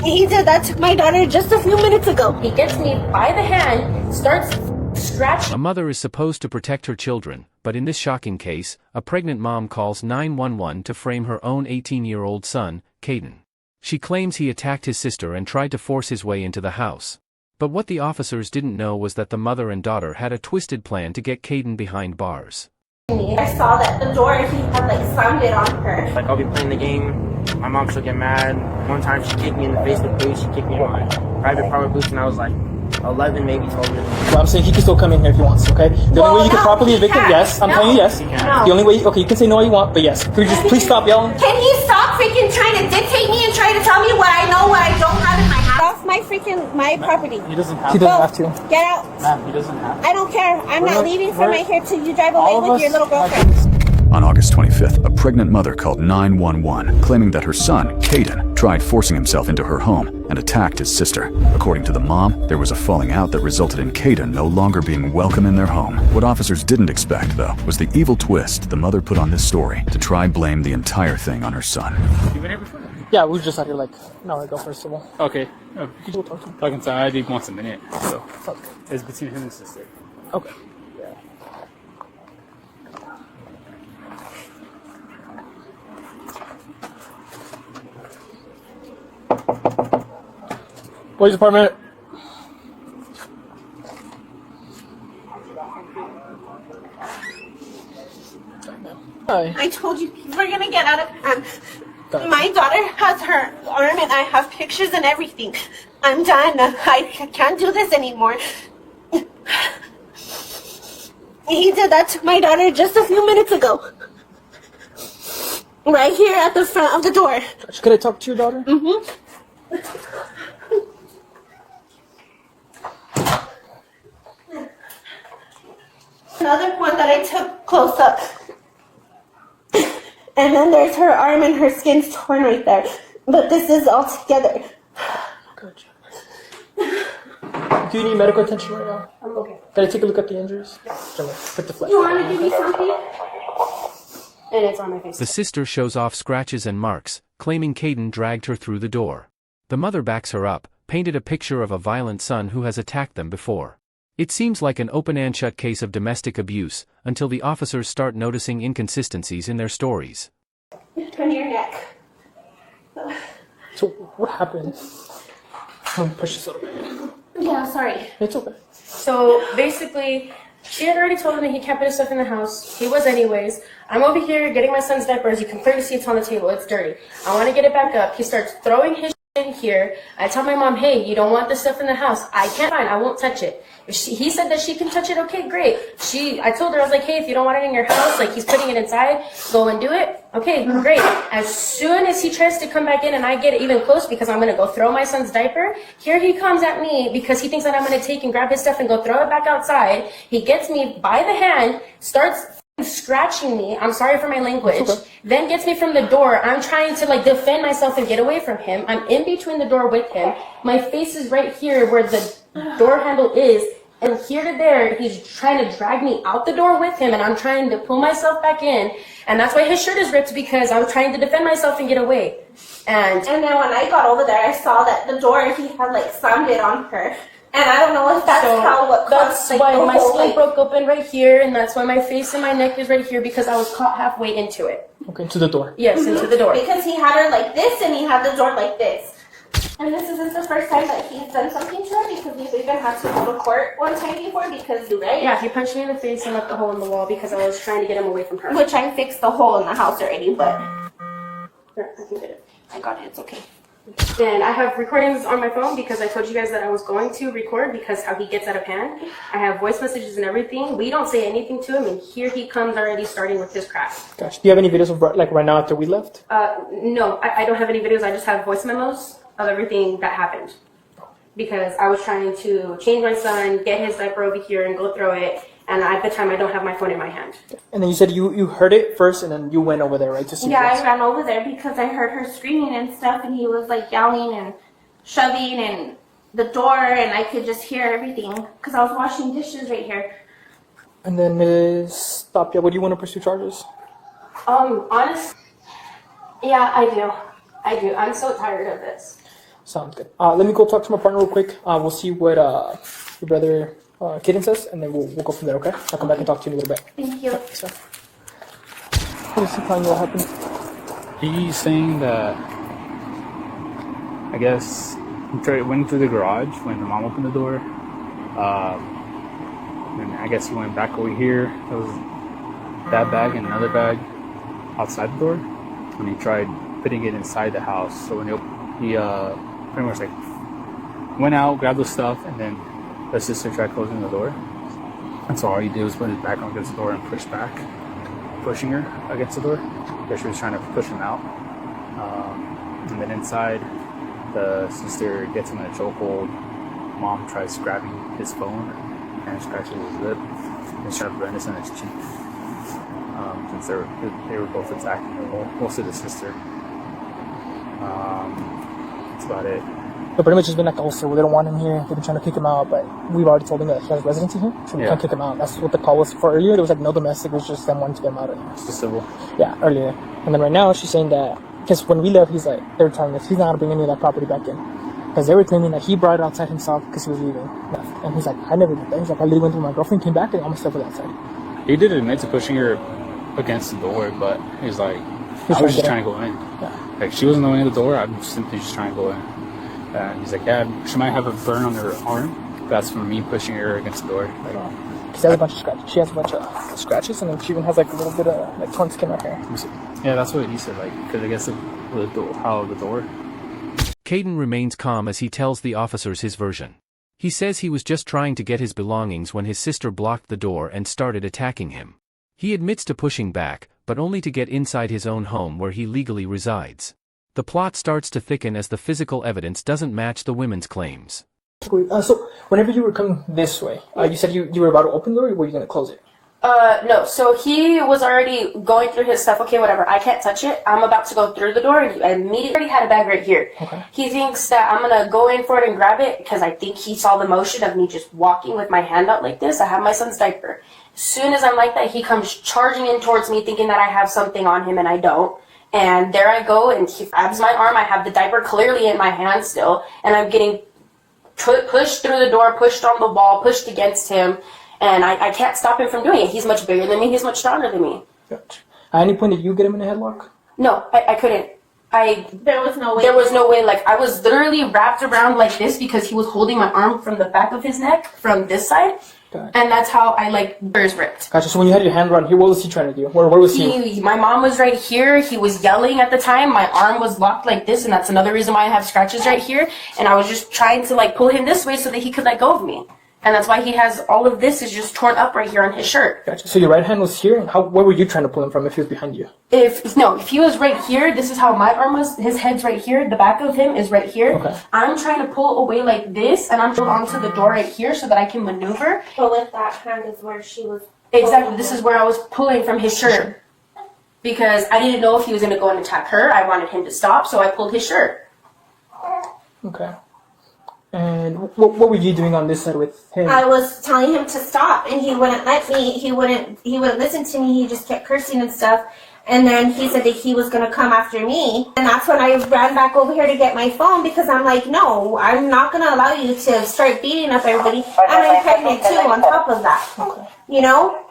He did that to my daughter just a few minutes ago. He gets me by the hand, starts scratching. A mother is supposed to protect her children, but in this shocking case, a pregnant mom calls 911 to frame her own 18-year-old son, Kaden. She claims he attacked his sister and tried to force his way into the house. But what the officers didn't know was that the mother and daughter had a twisted plan to get Kaden behind bars. I saw that the door, he had slammed it on her. I'll be playing the game, my mom she'll get mad. One time she kicked me in the face with boots, she kicked me in my private power boots and I was 11, maybe 12 years old. Well, I'm saying he can still come in here if he wants, okay? The only way you can properly evict him, yes. I'm telling you yes. No. The only way, okay, you can say no all you want, but yes. Could you just please stop yelling? Can he stop freaking trying to dictate me and try to tell me what I know, what I don't have in my house? Off my property. He doesn't have to. He doesn't have to. Get out. Ma'am, he doesn't have to. I don't care. I'm not leaving from right here till you drive away with your little girlfriend. On August 25th, a pregnant mother called 911, claiming that her son, Kaden, tried forcing himself into her home and attacked his sister. According to the mom, there was a falling out that resulted in Kaden no longer being welcome in their home. What officers didn't expect, though, was the evil twist the mother put on this story to try blame the entire thing on her son. You been here before? Yeah, we were just out here an hour ago, first of all. Okay. We'll talk to him. Talking to I think once a minute. So it's between him and his sister. Okay. Police department. Hi. I told you we're gonna get out of hand. My daughter has her arm and I have pictures and everything. I'm done. I can't do this anymore. He did that to my daughter just a few minutes ago. Right here at the front of the door. Could I talk to your daughter? Mm-hmm. Another one that I took close up. And then there's her arm and her skin's torn right there. But this is all together. Good. Do you need medical attention right now? I'm okay. Can I take a look at the injuries? Put the flash. You want to give me something? And it's on my face. The sister shows off scratches and marks, claiming Kaden dragged her through the door. The mother backs her up, painted a picture of a violent son who has attacked them before. It seems like an open and shut case of domestic abuse, until the officers start noticing inconsistencies in their stories. Turn your neck. So, what happened? I'm gonna push this a little bit. Yeah, sorry. It's okay. So basically, she had already told him that he can't put his stuff in the house. He was anyways. I'm over here getting my son's diapers. You can clearly see it's on the table. It's dirty. I want to get it back up. He starts throwing his in here. I tell my mom, hey, you don't want this stuff in the house. I can't. Fine, I won't touch it. He said that she can touch it. Okay, great. I told her, I was like, hey, if you don't want it in your house, he's putting it inside, go and do it. Okay, great. As soon as he tries to come back in and I get even close because I'm going to go throw my son's diaper, here he comes at me because he thinks that I'm going to take and grab his stuff and go throw it back outside. He gets me by the hand, starts scratching me. I'm sorry for my language. Okay. Then gets me from the door. I'm trying to defend myself and get away from him. I'm in between the door with him. My face is right here where the door handle is. And here to there, he's trying to drag me out the door with him, and I'm trying to pull myself back in. And that's why his shirt is ripped, because I'm trying to defend myself and get away. And then when I got over there, I saw that the door, he had slammed it on her. And I don't know if that's that's why my skin broke open right here, and that's why my face and my neck is right here, because I was caught halfway into it. Okay, to the door. Yes, into the door. Because he had her like this, and he had the door like this. And this isn't the first time that he's done something to her, because we've even had to go to court one time before because, right? Yeah, he punched me in the face and left a hole in the wall because I was trying to get him away from her. Which I fixed the hole in the house already, but... Here, I can get it. I got it, it's okay. And I have recordings on my phone because I told you guys that I was going to record because how he gets out of hand. I have voice messages and everything. We don't say anything to him, and here he comes already starting with his crap. Gosh, do you have any videos of right now after we left? No, I don't have any videos. I just have voice memos of everything that happened. Because I was trying to change my son, get his diaper over here and go throw it. And at the time, I don't have my phone in my hand. And then you said you heard it first, and then you went over there, right, to see. Yeah, I ran over there because I heard her screaming and stuff, and he was yelling and shoving and the door, and I could just hear everything because I was washing dishes right here. And then Ms. Tapia, what do you want to pursue charges? Honestly, yeah, I do. I'm so tired of this. Sounds good. Let me go talk to my partner real quick. We'll see what your brother Kaden says, and then we'll go from there, okay? I'll come back and talk to you in a little bit. Thank you. So, what is he telling you what happened? He's saying that, I guess, he went through the garage when the mom opened the door. And I guess he went back over here. There was that bag and another bag outside the door. And he tried putting it inside the house. So when he pretty much like went out, grabbed the stuff, and then the sister tried closing the door. And so all he did was put his back against the door and push back, pushing her against the door. Because she was trying to push him out. And then inside, the sister gets him in a chokehold. Mom tries grabbing his phone and scratches his lip and sharp redness on his cheek. Since they were both attacking her, mostly the sister. That's about it. But pretty much it's been like also they don't want him here. They've been trying to kick him out, but we've already told him that he has residency here, so we can't kick him out. That's what the call was for earlier. There was like no domestic, it was just them wanting to get him out of here. It's just civil. Yeah, earlier. And then right now she's saying that, because when we left, he's like, they were telling us he's not going to bring any of that property back in. Because they were claiming that he brought it outside himself because he was leaving. Left. And he's like, I never did that. He's like, I literally went through my girlfriend, came back, and all my stuff was outside. He did admit to pushing her against the door, but he's like, I was just trying to go in. Yeah. Like, she wasn't the one in the door, I'm simply just trying to go in. And he's like, yeah, she might have a burn on her arm. That's from me pushing her against the door. Like, She has a bunch of scratches. She has a bunch of scratches, and then she even has like a little bit of like torn skin right here. yeah, that's what he said, like, because I guess how the door. Kaden remains calm as he tells the officers his version. He says he was just trying to get his belongings when his sister blocked the door and started attacking him. He admits to pushing back, but only to get inside his own home where he legally resides. The plot starts to thicken as the physical evidence doesn't match the women's claims. So, whenever you were coming this way, you said you were about to open the door, or were you going to close it? No, so he was already going through his stuff. Okay, whatever, I can't touch it. I'm about to go through the door, and I immediately had a bag right here. Okay. He thinks that I'm going to go in for it and grab it because I think he saw the motion of me just walking with my hand out like this. I have my son's diaper. As soon as I'm like that, he comes charging in towards me thinking that I have something on him, and I don't. And there I go, and he grabs my arm. I have the diaper clearly in my hand still, and I'm getting pushed through the door, pushed on the wall, pushed against him. And I can't stop him from doing it. He's much bigger than me. He's much stronger than me. Gotcha. At any point, did you get him in a headlock? No, I couldn't. There was no way. There was no way. Like, I was literally wrapped around like this because he was holding my arm from the back of his neck from this side. Gotcha. And that's how I, like, burst ripped. Gotcha. So when you had your hand around here, what was he trying to do? Where was he? My mom was right here. He was yelling at the time. My arm was locked like this, and that's another reason why I have scratches right here. And I was just trying to, like, pull him this way so that he could let go of me. And that's why he has all of this is just torn up right here on his shirt. Gotcha. So your right hand was here, and where were you trying to pull him from if he was behind you? If he was right here, this is how my arm was. His head's right here. The back of him is right here. Okay. I'm trying to pull away like this, and I'm going onto the door right here so that I can maneuver. But with that hand is where she was. Exactly. This is where I was pulling from his shirt. Because I didn't know if he was going to go and attack her. I wanted him to stop, so I pulled his shirt. Okay. And what were you doing on this side with him? I was telling him to stop, and he wouldn't let me. He wouldn't listen to me. He just kept cursing and stuff. And then he said that he was going to come after me. And that's when I ran back over here to get my phone because I'm like, no, I'm not going to allow you to start beating up everybody. And I'm pregnant too on top of that. Okay. You know?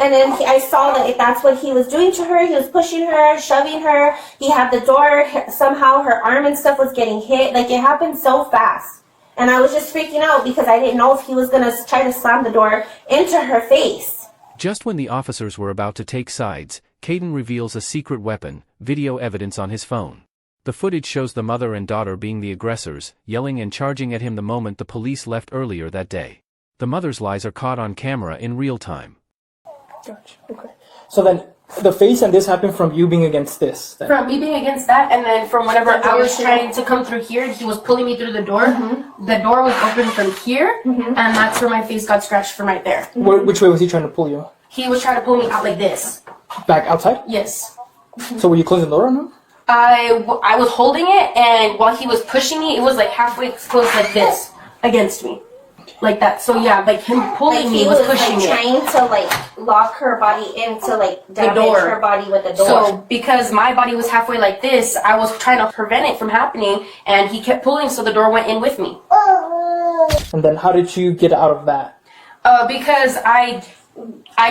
And then I saw that that's what he was doing to her. He was pushing her, shoving her. He had the door. Somehow her arm and stuff was getting hit. Like, it happened so fast. And I was just freaking out because I didn't know if he was going to try to slam the door into her face. Just when the officers were about to take sides, Kaden reveals a secret weapon, video evidence on his phone. The footage shows the mother and daughter being the aggressors, yelling and charging at him the moment the police left earlier that day. The mother's lies are caught on camera in real time. Gotcha. Okay. So then the face and this happened from you being against this. Then. From me being against that, and then from whenever I was trying to come through here, he was pulling me through the door. Mm-hmm. The door was open from here, and that's where my face got scratched from right there. Which way was he trying to pull you? He was trying to pull me out like this. Back outside? Yes. So were you closing the door on him? I was holding it, and while he was pushing me, it was like halfway closed like this against me. like that. So yeah, like him pulling Like me he was was pushing like it. trying to like lock her body into like damage door. her body with the door. So because my body was halfway like this, I was trying to prevent it from happening, and he kept pulling, so the door went in with me. And then how did you get out of that? Because I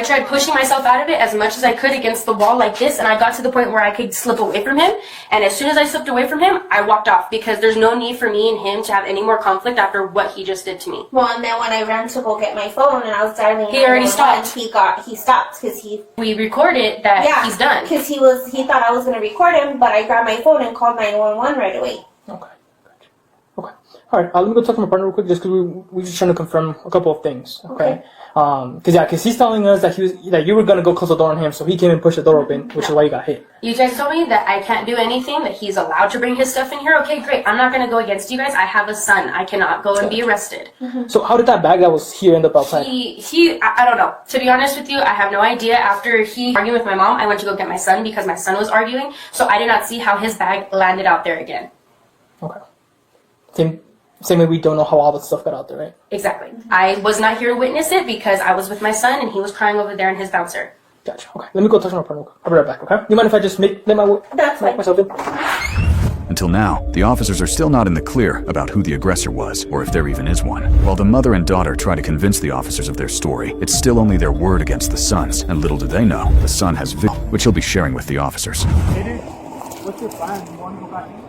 tried pushing myself out of it as much as I could against the wall like this, and I got to the point where I could slip away from him. And as soon as I slipped away from him, I walked off, because there's no need for me and him to have any more conflict after what he just did to me. Well, and then when I ran to go get my phone and I was dialing, He already 911, stopped. He stopped because he We recorded that he's done. because he thought I was gonna record him, but I grabbed my phone and called 911 right away. Okay, gotcha. Okay, all right. Let me go talk to my partner real quick, just because we're just trying to confirm a couple of things. Okay. Because he's telling us that you were gonna go close the door on him, so he came and pushed the door open, which is why you got hit. You guys told me that I can't do anything, that he's allowed to bring his stuff in here. Okay, great. I'm not going to go against you guys. I have a son. I cannot go and be arrested. So how did that bag that was here end up outside? I don't know. To be honest with you, I have no idea. After he argued with my mom, I went to go get my son because my son was arguing. So I did not see how his bag landed out there again. Okay. Same way we don't know how all that stuff got out there, right? Exactly. I was not here to witness it because I was with my son and he was crying over there in his bouncer. Gotcha. Okay. Let me go talk to my partner. I'll be right back, okay? You mind if I just let myself in? Until now, the officers are still not in the clear about who the aggressor was, or if there even is one. While the mother and daughter try to convince the officers of their story, it's still only their word against the son's, and little do they know, the son has which he'll be sharing with the officers. Hey, dude, what's your plan? You want to go back in?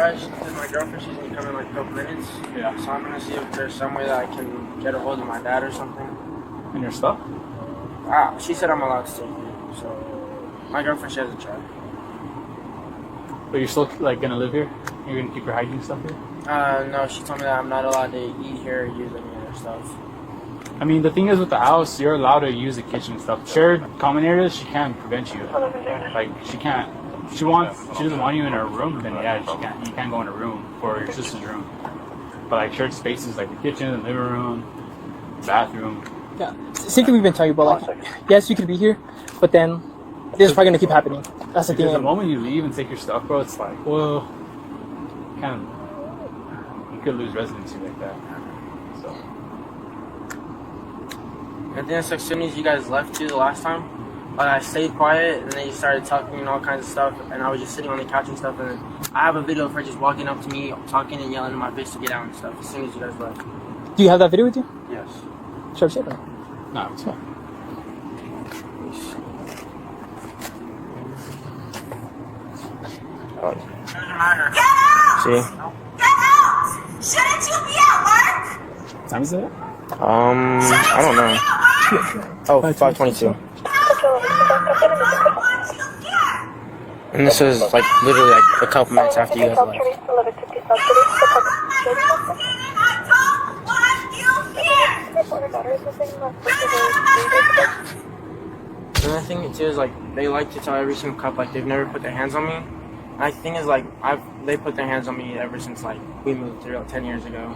Because my girlfriend, she's gonna come in like a couple minutes. Yeah. So I'm gonna see if there's some way that I can get a hold of my dad or something. And your stuff? She said I'm allowed to take it, so my girlfriend, she hasn't tried. But you're still like gonna live here? You're gonna keep your hygiene stuff here? No, she told me that I'm not allowed to eat here or use any of their stuff. I mean, the thing is with the house, you're allowed to use the kitchen and stuff. Shared common areas, she can't prevent you. Like, she can't. If she doesn't want you in her room, then yeah, you can't go in a room for your sister's room. But like shared spaces like the kitchen, the living room, bathroom. Yeah. Same thing we've been telling you about. Like, yes, you could be here, but then this is probably gonna keep happening. That's the thing. Because the moment you leave and take your stuff, bro, it's like, well, you could lose residency like that. So. And then as soon as you guys left too the last time, I stayed quiet, and then you started talking and all kinds of stuff, and I was just sitting on the couch and stuff, and then I have a video of her just walking up to me, talking and yelling in my face to get out and stuff as soon as you guys left. Do you have that video with you? Yes. Should I say that? No, it's fine. See? Get out! Shouldn't you be at work? What time is it? I don't know. Oh, 5:22. And this is like literally like a couple minutes after you guys left. Another thing too is like they like to tell every single couple like they've never put their hands on me. And the thing is like they put their hands on me ever since like we moved here like 10 years ago.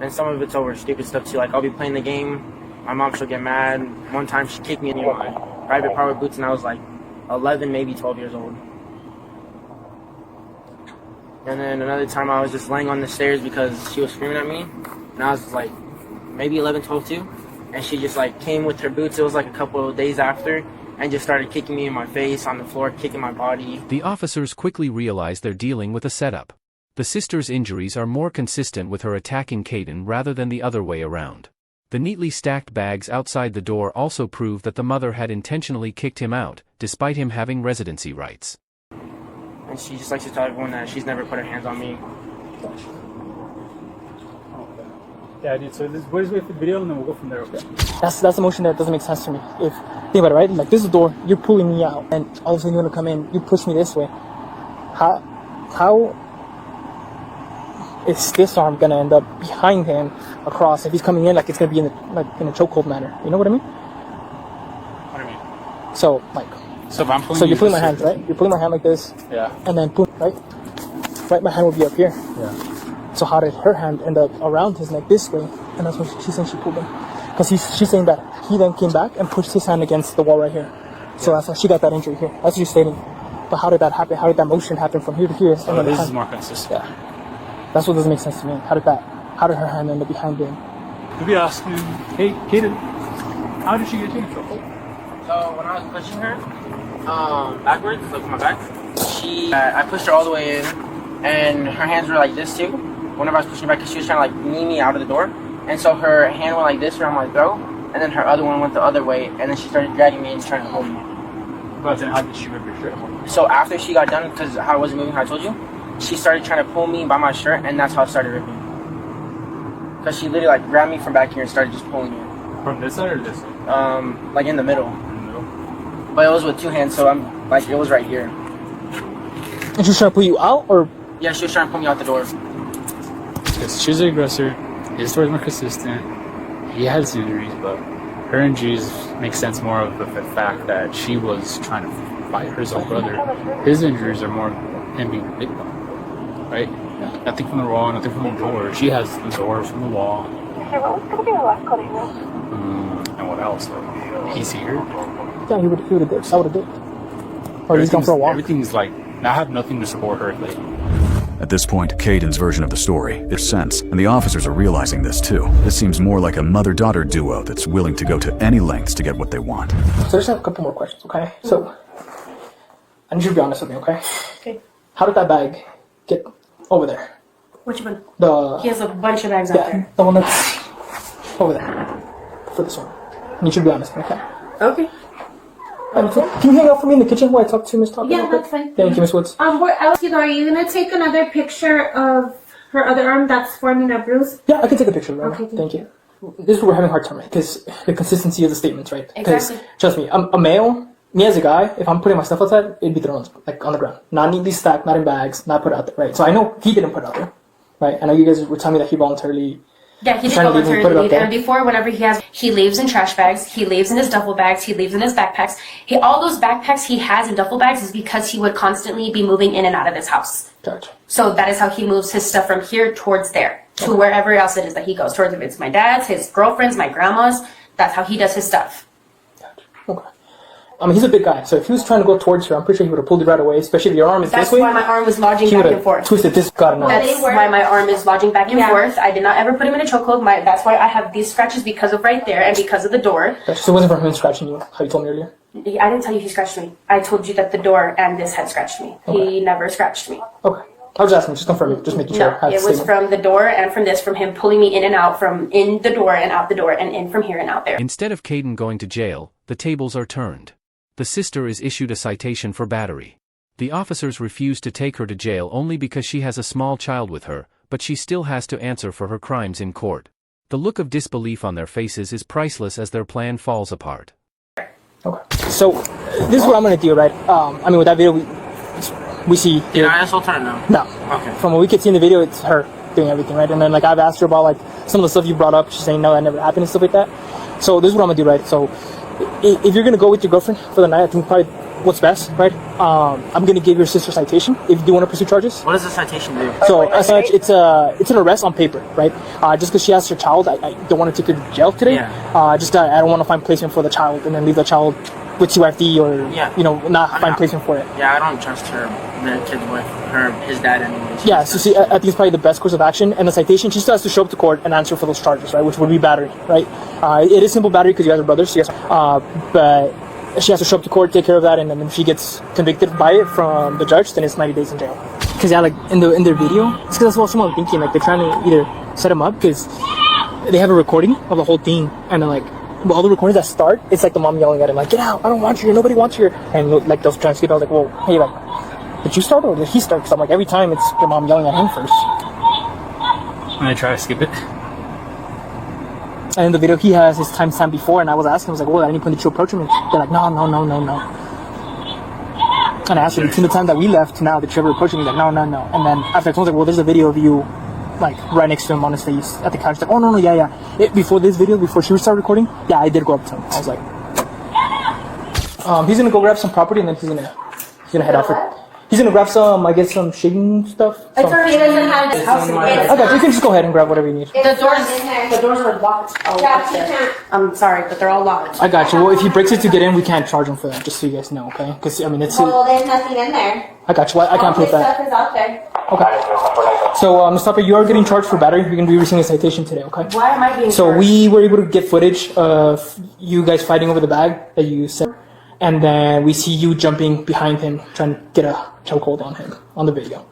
And some of it's over stupid stuff too. Like I'll be playing the game, my mom she'll get mad. One time she kicked me in my private power boots and I was like 11, maybe 12 years old. And then another time I was just laying on the stairs because she was screaming at me. And I was like maybe 11, 12 too. And she just like came with her boots. It was like a couple of days after. And just started kicking me in my face, on the floor, kicking my body. The officers quickly realize they're dealing with a setup. The sister's injuries are more consistent with her attacking Kaden rather than the other way around. The neatly stacked bags outside the door also prove that the mother had intentionally kicked him out, despite him having residency rights. And she just likes to tell everyone that she's never put her hands on me. Yeah, dude, so we'll just wait for the video and then we'll go from there, okay? That's the motion that doesn't make sense to me. Think about it, right? Like this is the door, you're pulling me out, and all of a sudden you want to come in, you push me this way. How is this arm gonna end up behind him across if he's coming in like it's gonna be in a chokehold manner? You know what I mean? What do you mean? So like, So if I'm pulling so you're pulling my this hands, right? You're pulling my hand like this, Yeah. and then boom, right? Right, my hand will be up here. Yeah. So how did her hand end up around his neck this way? And that's when she's saying she pulled him. Because she's saying that he then came back and pushed his hand against the wall right here. So that's why she got that injury here. That's what she's stating. But how did that happen? How did that motion happen from here to here? So this is more consistent. Yeah. That's what doesn't make sense to me. How did her hand end up behind him? Could be asking, hey, Kaden, how did she get in trouble? So when I was pushing her, backwards, like with my back, I pushed her all the way in, and her hands were like this too. Whenever I was pushing her back, because she was trying to like knee me out of the door, and so her hand went like this around my throat, and then her other one went the other way, and then she started dragging me and trying to hold me. But then how did she rip your shirt? So after she got done, because how I wasn't moving, how I told you, she started trying to pull me by my shirt, and that's how it started ripping. Because she literally like grabbed me from back here and started just pulling me. From this side or this side? Like in the middle. In the middle? But it was with two hands, so I'm like, it was right here. And she was trying to pull you out, or? Yeah, she was trying to pull me out the door. Because she was the aggressor, his story's more consistent, he had his injuries, but her injuries make sense more of the fact that she was trying to fight her own brother. His injuries are more him being a victim, right? Nothing from the wall, nothing from the door. She has the door from the wall. And what else? Like, he's here. Yeah, he would have dipped. I would have dipped. Or he's gone for a walk. Everything's like, I have nothing to support her. Like, At this point, Kaden's version of the story makes sense, and the officers are realizing this too. This seems more like a mother-daughter duo that's willing to go to any lengths to get what they want. So I just have a couple more questions, okay? So, I need you to be honest with me, okay? Okay. How did that bag get over there? Which one? The He has a bunch of bags out there. the one that's over there. For this one. I need you to be honest with me, okay? Okay. Can you hang out for me in the kitchen while I talk to Miss Tucker? Yeah, real quick? that's fine. Thank you, Miss Woods. Are you gonna take another picture of her other arm that's forming a bruise? Yeah, I can take a picture of her. Okay, Thank you. This is where we're having a hard time, right? Because the consistency of the statements, right? Because, Exactly. trust me, I'm a male, me as a guy, if I'm putting my stuff outside, it'd be thrown like on the ground. Not neatly stacked, not in bags, not put out there, right? So I know he didn't put it out there, right? I know you guys were telling me that he voluntarily... Yeah, he did trying to leave and put it voluntarily up leave. there. And before, whenever he leaves in trash bags, he leaves in his duffel bags, he leaves in his backpacks. All those backpacks he has in duffel bags is because he would constantly be moving in and out of his house. Gotcha. So that is how he moves his stuff from here towards there to wherever else it is that he goes. Towards if it's my dad's, his girlfriend's, my grandma's. That's how he does his stuff. Gotcha. Okay. I mean, he's a big guy, so if he was trying to go towards her, I'm pretty sure he would have pulled it right away, especially if your arm is That's this way. why my arm was lodging He back would and forth. have twisted this, God knows. That's why my arm is lodging back and forth. I did not ever put him in a chokehold. That's why I have these scratches because of right there and because of the door. Gotcha. So it wasn't from him scratching you, how you told me earlier? I didn't tell you he scratched me. I told you that the door and this had scratched me. He never scratched me. Okay. I was asking, just confirming, just making sure. No, I had it the was statement. from the door and from this, from him pulling me in and out, from in the door and out the door and in from here and out there. Instead of Kaden going to jail, the tables are turned. The sister is issued a citation for battery. The officers refuse to take her to jail only because she has a small child with her, but she still has to answer for her crimes in court. The look of disbelief on their faces is priceless as their plan falls apart. Okay. So, this is what I'm going to do, right? I mean, with that video, we see... Did I assault her? No. No. Okay. From what we could see in the video, it's her doing everything, right? And then, like, I've asked her about, like, some of the stuff you brought up. She's saying, no, that never happened and stuff like that. So, this is what I'm going to do, right? So, if you're going to go with your girlfriend for the night, I think probably what's best, right? I'm going to give your sister a citation if you do want to pursue charges. What does the citation do? So, as such, it's an arrest on paper, right? Just because she has her child, I don't want to take her to jail today. Yeah. I don't want to find placement for the child and then leave the child with CYFD or, not find placement for it. Yeah, I don't trust her, the kid with his dad anyways. Yeah, so see, I think it's probably the best course of action. And the citation, she still has to show up to court and answer for those charges, right? Which would be battery, right? It is simple battery because you guys are brothers. So yes, but she has to show up to court, take care of that, and then if she gets convicted by it from the judge, then it's 90 days in jail. Because yeah, like in their video, it's because that's what someone thinking. Like they're trying to either set him up because they have a recording of the whole thing, and then like all the recordings that start, it's like the mom yelling at him like, "Get out! I don't want you here. Nobody wants you here." And like those transcripts, I was like, "Well, hey, like, did you start or did he start?" Because I'm like, every time it's the mom yelling at him first. and I try to skip it. And in the video, he has his timestamp before, and I was asking, I was like, well, at any point did you approach him? And they're like, no. And I asked her, between the time that we left to now, did you ever approach him? He's like, no. And then after I told him, like, well, there's a video of you, like, right next to him on his face at the couch. He's like, oh, no, yeah. Before this video, before she started recording, yeah, I did go up to him. I was like, he's gonna go grab some property, and then he's gonna head out for... He's gonna grab some, I guess, some shaving stuff. It's already doesn't have this house. Okay, you can just go ahead and grab whatever you need. The doors are locked. All Yeah, up she there. can't. I'm sorry, but they're all locked. I got you. Well, if he breaks it to get in, we can't charge him for that, just so you guys know, okay? Because, I mean, it's... Well, there's nothing in there. I got you. I can't All put his that. stuff is out there. Okay. So, Mustafa, you are getting charged for battery. You're going to be receiving a citation today, okay? Why am I being So charged? we were able to get footage of you guys fighting over the bag that you said, and then we see you jumping behind him, trying to get a chokehold on him on the video.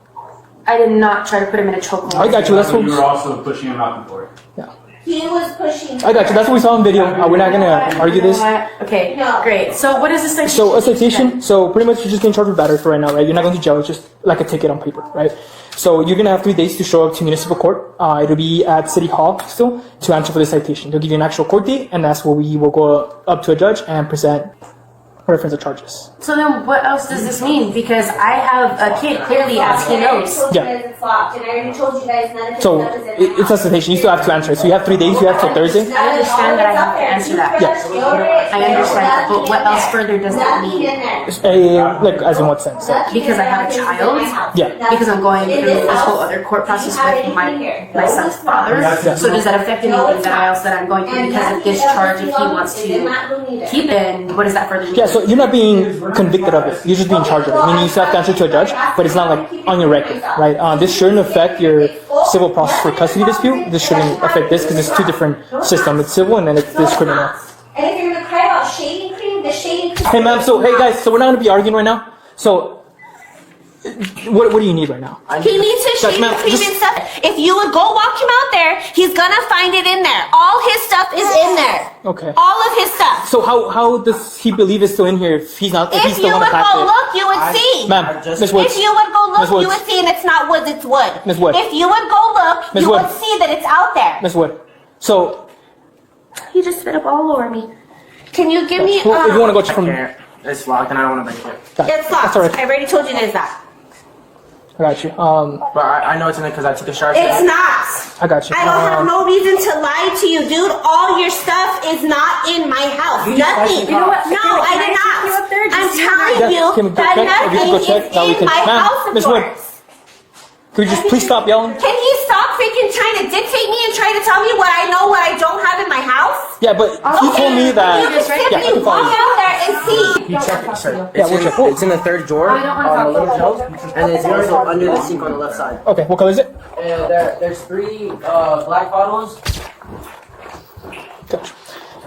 I did not try to put him in a chokehold. I got you. That's what. You were also pushing him out before. Yeah. He was pushing. I got you. That's what we saw in video. We're not gonna argue this. Okay, No. great. So what is this citation? So a citation. So pretty much you're just getting charged with battery for right now, right? You're not going to jail. It's just like a ticket on paper, right? So you're gonna have 3 days to show up to municipal court. It'll be at City Hall still to answer for the citation. They'll give you an actual court date, and that's where we will go up to a judge and present reference of charges. So then what else does this mean? Because I have a kid, clearly, as he knows. Yeah. It's locked, and I already told you guys none of his So stuff is in the it's a citation. You still have to answer it. So you have 3 days. You have till Thursday. I understand that I have to answer that. Yes. I understand that, but what else further does that mean? Like as in what sense? So, Because I have a child? yeah. Because I'm going through this whole other court process with my son's father. So does that affect anything else that I'm going through because of this charge if he wants to keep it? And what does that further mean? Yeah. So you're not being convicted of it. You're just being charged of it. Meaning you still have to answer to a judge, but it's not like on your record, right? This shouldn't affect your civil process for custody dispute. This shouldn't affect this because it's two different systems. It's civil and then it's this criminal. And if you're gonna cry about shaving cream, the shaving cream. Hey, ma'am. So hey, guys. So we're not gonna be arguing right now. So what do you need right now? He needs his Yes, shaving ma'am, cream just- and stuff. If you would go walk him out there, he's gonna find it in there. All his stuff is in there. Okay. All of his stuff. So how does he believe it's still in here if he's not? If he's If still you gonna would pack go it? look, you would see. Ma'am, Miss Woods. If you would go Miss look, you Woods. would see, and it's not woods, it's wood. Miss Wood. If you would go look, Miss you Wood. would see that it's out there. Miss Wood. So He just spit up all over me. Can you give me? if you want to go check from, Can't. It's locked and I don't want to break it. It's that's locked. all right. I already told you there's that. I got you. But I know it's in it because I took a shower. It's not. I got you. I don't have no reason to lie to you, dude. All your stuff is not in my house. Nothing. You know what? No, Can I I did take not. you up there just I'm so you telling Yes, you can we go that check? If you can nothing go is check, now we in can- my Ma'am, house of Miss Wood. yours. Could you just please stop yelling? Can he stop freaking trying to dictate me and try to tell me what I know, what I don't have in my house? Yeah, but you told me that. You can Yeah, I simply can follow walk you. out there and see. You check it, sir. Yeah, we'll check. It's in the third drawer on the little shelf, and it's also under the sink on the left side. Okay, what color is it? And there's 3 black bottles. Gotcha.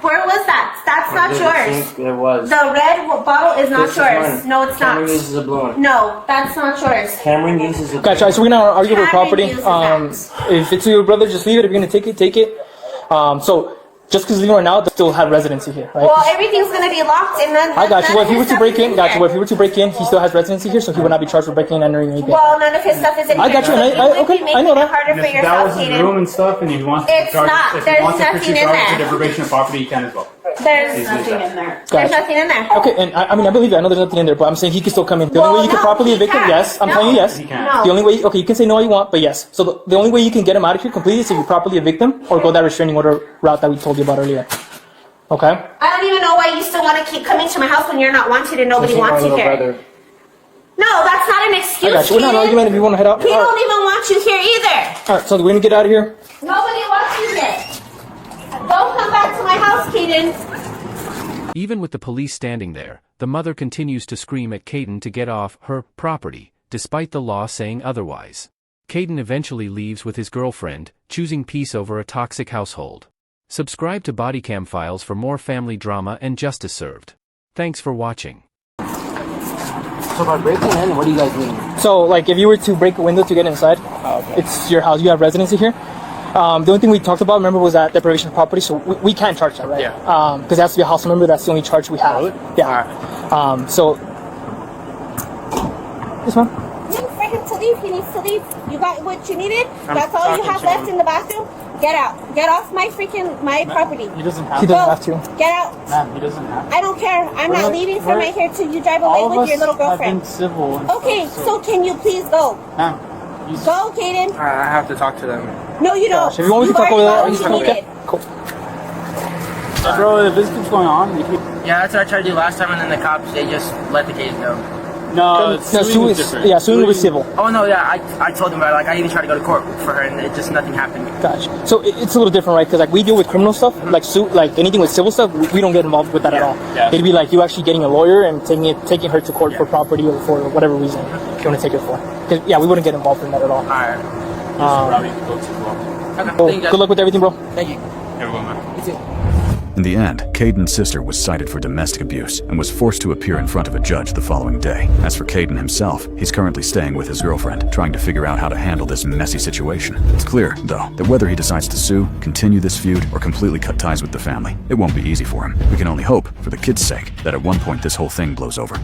Where was that? That's not yours. There was. The red bottle is not This is yours. mine. No, it's Cameron not. uses a blue one. No, that's not yours. Cameron uses a Gotcha. So we're gonna argue over Cameron property. uses If it's your brother, just leave it. If you're gonna take it, take it. So just because leaving right now, they still have residency here, right? Well, everything's gonna be locked, and then I got you. Well, if he were none to of break his in, stuff got is you. Well, if he were to break in, he still has residency here, so he would not be charged for breaking and entering anything. Well, none of his stuff is in I here. got you, and so I- you would okay, be making I know it that. harder And for if that yourself, was his Kaden. room and stuff, and he wants It's to charge, not. if There's he wants to nothing pursue in charges there. of deprivation of property, he can as well. There's Nothing in there. there's Gotcha. nothing in there. Okay, and I mean, I believe it. I know there's nothing in there, but I'm saying he can still come in. The Well, only way you can no, properly he evict him, can't. yes. I'm No. telling you, yes. He can't. No. The only way, okay, you can say no all you want, but yes. So the only way you can get him out of here completely is if you properly evict him or go that restraining order route that we told you about earlier. Okay? I don't even know why you still want to keep coming to my house when you're not wanted and nobody wants you here. No, that's not an I excuse. got you. We're not Kaden. arguing if you want to head out. He All don't right, even want you here either. all right, so we're gonna get out of here. Nobody wants you here. Don't come back to my house, Kaden. Even with the police standing there, the mother continues to scream at Kaden to get off her property, despite the law saying otherwise. Kaden eventually leaves with his girlfriend, choosing peace over a toxic household. Subscribe to Bodycam Files for more family drama and justice served. Thanks for watching. So by breaking in, what do you guys mean? So, like, if you were to break a window to get inside, it's your house. You have residency here. The only thing we talked about, remember, was that deprivation of property. So we can't charge that, right? Yeah. Because it has to be a house member. That's the only charge we have. Yeah. So. Yes, ma'am. For him to leave, he needs to leave. You got what you needed? That's all you talking have to left him. in the bathroom? Get out. Get off my property. He doesn't have He to. doesn't Go. have to. Get out. Ma'am, he doesn't have to. I don't care. I'm not leaving from right here till you drive away All of with us your little have girlfriend. been civil. and Okay, stuff, so can you please go? Ma'am, you Go, Kaden. I have to talk to them. No, you don't. Gosh, if you want, we You've can talk over already there. got what you Okay. needed. Cool. bro, if this keeps going on, you keep... Yeah, that's what I tried to do last time, and then the cops, they just let the case go. No, No, suing is different. yeah, suing was civil. Oh, no, yeah, I told them about it. Like, I even tried to go to court for her, and it just nothing happened. Gotcha. So it's a little different, right? Because like we deal with criminal stuff, like like anything with civil stuff, we don't get involved with that at all. Yeah. It'd be like you actually getting a lawyer and taking her to court for property or for whatever reason. you want to take it for. 'Cause, yeah, we wouldn't get involved in that at all. Alright. Okay. Well, Thank you, guys. good luck with everything, bro. Thank you. You too. In the end, Kaden's sister was cited for domestic abuse and was forced to appear in front of a judge the following day. As for Kaden himself, he's currently staying with his girlfriend, trying to figure out how to handle this messy situation. It's clear, though, that whether he decides to sue, continue this feud, or completely cut ties with the family, it won't be easy for him. We can only hope, for the kid's sake, that at one point this whole thing blows over.